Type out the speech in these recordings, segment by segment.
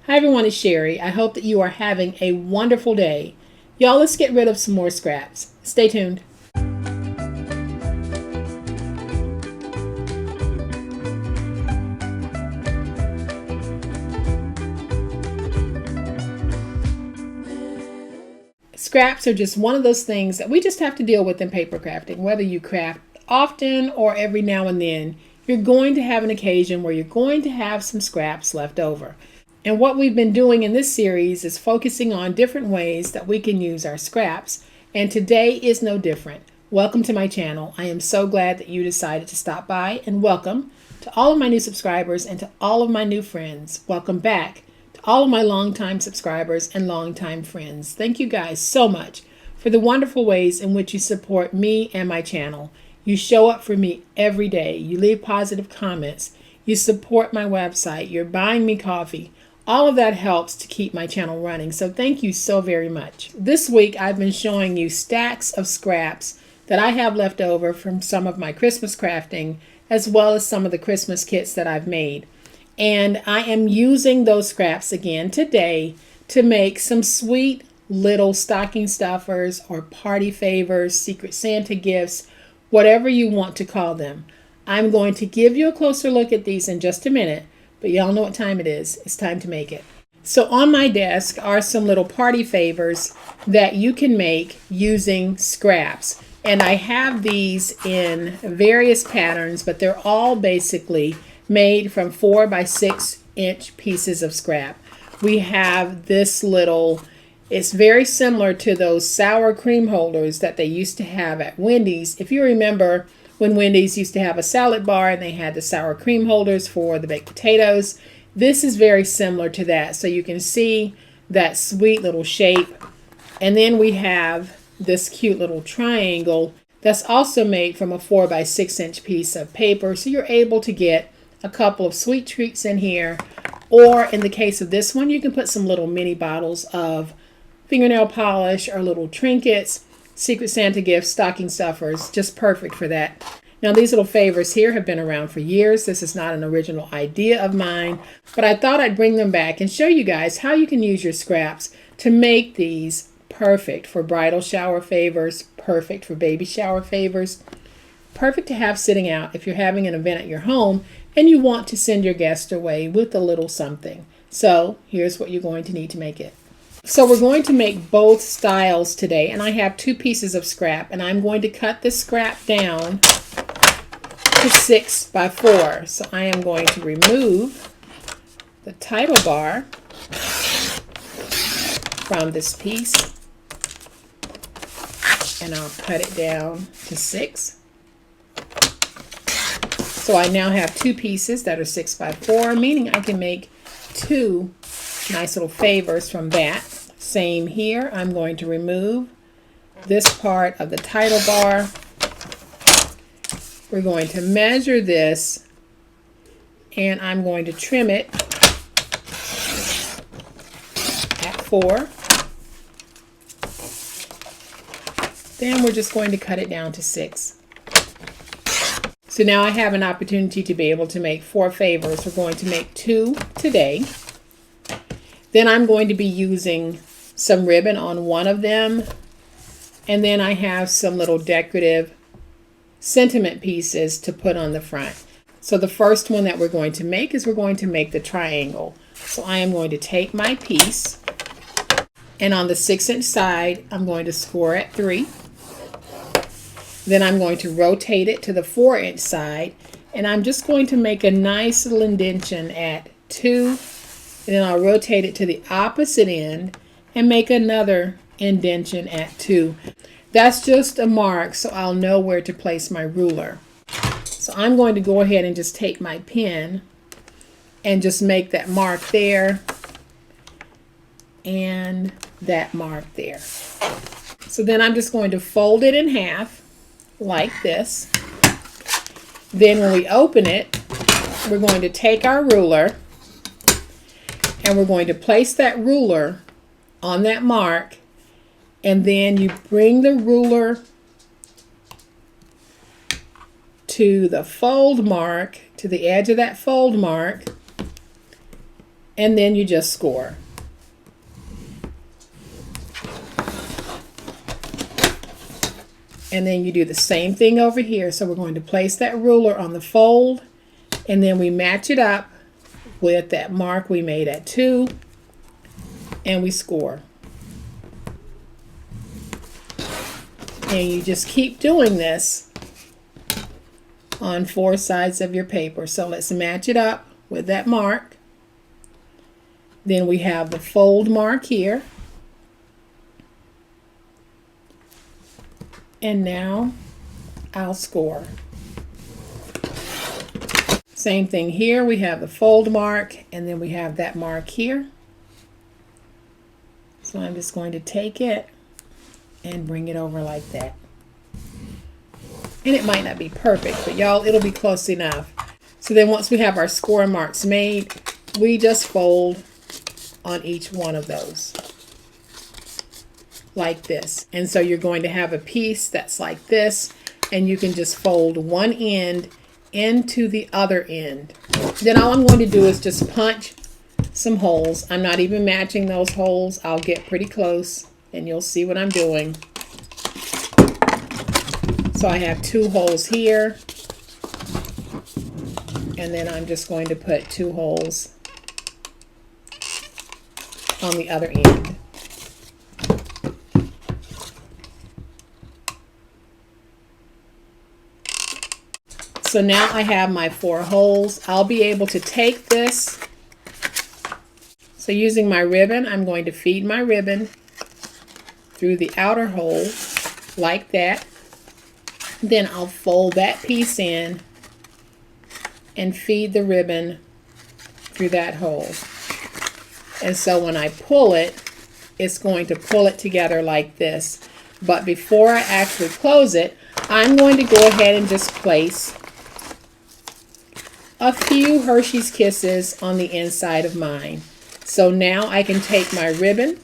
Hi everyone, it's Sherry. I hope that you are having a wonderful day. Y'all, let's get rid of some more scraps. Stay tuned. Scraps are just one of those things that we just have to deal with in paper crafting. Whether you craft often or every now and then, you're going to have an occasion where you're going to have some scraps left over. And what we've been doing in this series is focusing on different ways that we can use our scraps. And today is no different. Welcome to my channel. I am so glad that you decided to stop by, and welcome to all of my new subscribers and to all of my new friends. Welcome back to all of my longtime subscribers and longtime friends. Thank you guys so much for the wonderful ways in which you support me and my channel. You show up for me every day. You leave positive comments. You support my website. You're buying me coffee. All of that helps to keep my channel running, so thank you so very much. This week I've been showing you stacks of scraps that I have left over from some of my Christmas crafting, as well as some of the Christmas kits that I've made. And I am using those scraps again today to make some sweet little stocking stuffers or party favors, Secret Santa gifts, whatever you want to call them. I'm going to give you a closer look at these in just a minute. But y'all know what time it is. It's time to make it. So on my desk are some little party favors that you can make using scraps. And I have these in various patterns, but they're all basically made from 4 by 6 inch pieces of scrap. We have this little, it's very similar to those sour cream holders that they used to have at Wendy's. If you remember, when Wendy's used to have a salad bar and they had the sour cream holders for the baked potatoes. This is very similar to that. So you can see that sweet little shape. And then we have this cute little triangle that's also made from a 4 by 6 inch piece of paper. So you're able to get a couple of sweet treats in here. Or in the case of this one, you can put some little mini bottles of fingernail polish or little trinkets. Secret Santa gifts, stocking stuffers, just perfect for that. Now these little favors here have been around for years. This is not an original idea of mine, but I thought I'd bring them back and show you guys how you can use your scraps to make these perfect for bridal shower favors, perfect for baby shower favors, perfect to have sitting out if you're having an event at your home and you want to send your guest away with a little something. So here's what you're going to need to make it. So we're going to make both styles today, and I have 2 pieces of scrap, and I'm going to cut this scrap down to 6 by 4. So I am going to remove the title bar from this piece, and I'll cut it down to 6. So I now have 2 pieces that are 6 by 4, meaning I can make 2 nice little favors from that. Same here. I'm going to remove this part of the title bar. We're going to measure this, and I'm going to trim it at 4. Then we're just going to cut it down to 6. So now I have an opportunity to be able to make 4 favors. We're going to make 2 today. Then I'm going to be using some ribbon on one of them. And then I have some little decorative sentiment pieces to put on the front. So the first one that we're going to make is we're going to make the triangle. So I am going to take my piece, and on the 6 inch side, I'm going to score at 3. Then I'm going to rotate it to the 4 inch side, and I'm just going to make a nice little indentation at 2. And then I'll rotate it to the opposite end and make another indentation at 2. That's just a mark, so I'll know where to place my ruler. So I'm going to go ahead and just take my pen and just make that mark there and that mark there. So then I'm just going to fold it in half like this. Then when we open it, we're going to take our ruler and we're going to place that ruler on that mark, and then you bring the ruler to the fold mark, to the edge of that fold mark, and then you just score. And then you do the same thing over here. So we're going to place that ruler on the fold, and then we match it up with that mark we made at 2, and we score. And you just keep doing this on 4 sides of your paper. So let's match it up with that mark. Then we have the fold mark here. And now I'll score. Same thing here. We have the fold mark, and then we have that mark here. So I'm just going to take it and bring it over like that. And it might not be perfect, but y'all, it'll be close enough. So then once we have our score marks made, we just fold on each one of those like this. And so you're going to have a piece that's like this, and you can just fold one end into the other end. Then all I'm going to do is just punch some holes. I'm not even matching those holes. I'll get pretty close and you'll see what I'm doing. So I have 2 holes here, and then I'm just going to put 2 holes on the other end. So now I have my 4 holes. I'll be able to take this. So using my ribbon, I'm going to feed my ribbon through the outer hole like that. Then I'll fold that piece in and feed the ribbon through that hole. And so when I pull it, it's going to pull it together like this. But before I actually close it, I'm going to go ahead and just place a few Hershey's Kisses on the inside of mine. So now I can take my ribbon.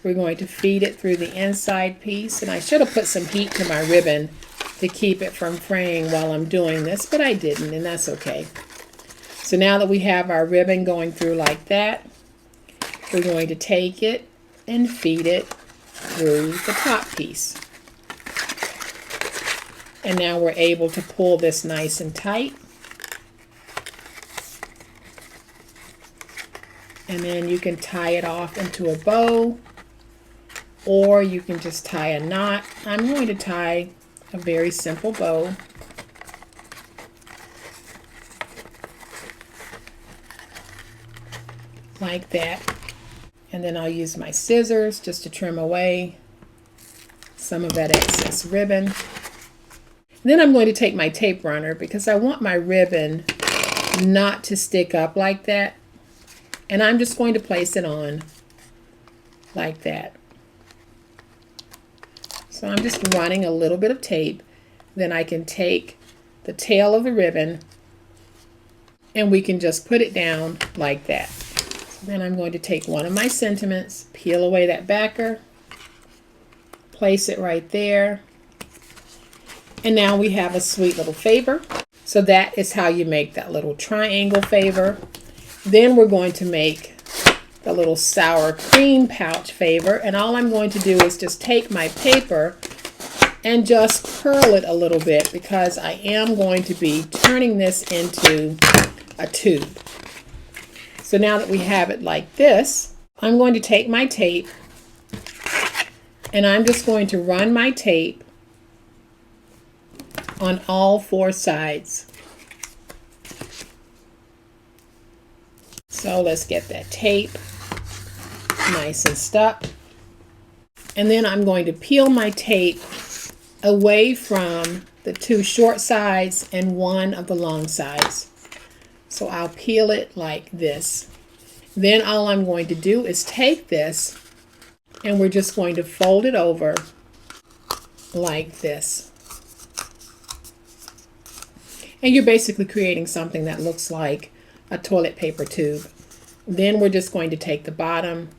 We're going to feed it through the inside piece, and I should have put some heat to my ribbon to keep it from fraying while I'm doing this, but I didn't, and that's okay. So now that we have our ribbon going through like that, we're going to take it and feed it through the top piece. And now we're able to pull this nice and tight. And then you can tie it off into a bow, or you can just tie a knot. I'm going to tie a very simple bow. Like that. And then I'll use my scissors just to trim away some of that excess ribbon. And then I'm going to take my tape runner because I want my ribbon not to stick up like that. And I'm just going to place it on like that. So I'm just running a little bit of tape. Then I can take the tail of the ribbon and we can just put it down like that. So then I'm going to take one of my sentiments, peel away that backer, place it right there. And now we have a sweet little favor. So that is how you make that little triangle favor. Then we're going to make the little sour cream pouch favor, and all I'm going to do is just take my paper and just curl it a little bit because I am going to be turning this into a tube. So now that we have it like this, I'm going to take my tape and I'm just going to run my tape on all 4 sides. So let's get that tape nice and stuck. And then I'm going to peel my tape away from the 2 short sides and 1 of the long sides. So I'll peel it like this. Then all I'm going to do is take this and we're just going to fold it over like this. And you're basically creating something that looks like a toilet paper tube. Then we're just going to take the bottom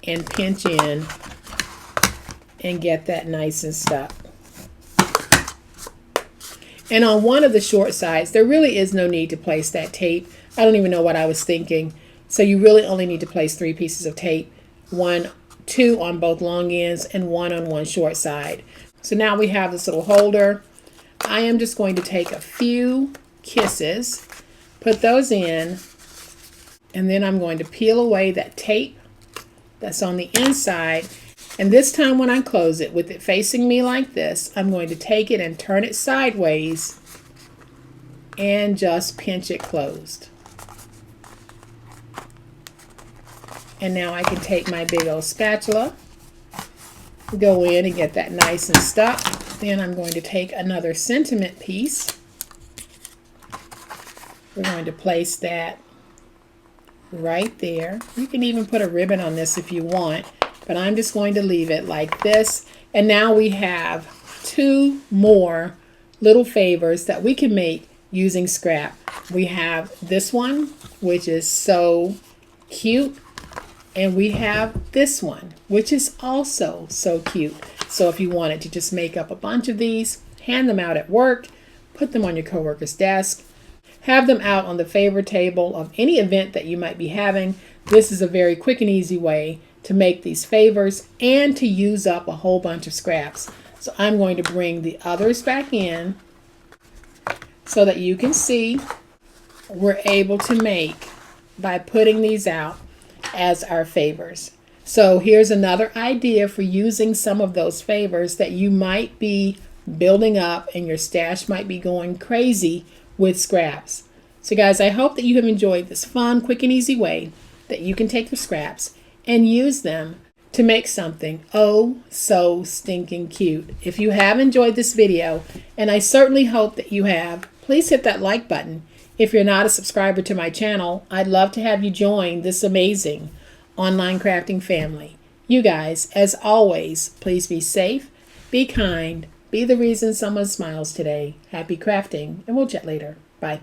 and pinch in and get that nice and stuck. And on one of the short sides, there really is no need to place that tape. I don't even know what I was thinking. So you really only need to place 3 pieces of tape, 2 on both long ends and 1 on one short side. So now we have this little holder. I am just going to take a few kisses, put those in, and then I'm going to peel away that tape that's on the inside. And this time when I close it, with it facing me like this, I'm going to take it and turn it sideways and just pinch it closed. And now I can take my big old spatula, go in and get that nice and stuck. Then I'm going to take another sentiment piece. We're going to place that right there. You can even put a ribbon on this if you want, but I'm just going to leave it like this. And now we have 2 more little favors that we can make using scrap. We have this one, which is so cute. And we have this one, which is also so cute. So if you wanted to just make up a bunch of these, hand them out at work, put them on your coworker's desk, have them out on the favor table of any event that you might be having, this is a very quick and easy way to make these favors and to use up a whole bunch of scraps. So I'm going to bring the others back in so that you can see we're able to make by putting these out as our favors. So here's another idea for using some of those favors that you might be building up and your stash might be going crazy with scraps. So guys, I hope that you have enjoyed this fun, quick and easy way that you can take your scraps and use them to make something oh so stinking cute. If you have enjoyed this video, and I certainly hope that you have, please hit that like button. If you're not a subscriber to my channel, I'd love to have you join this amazing online crafting family. You guys, as always, please be safe, be kind, be the reason someone smiles today. Happy crafting, and we'll chat later. Bye.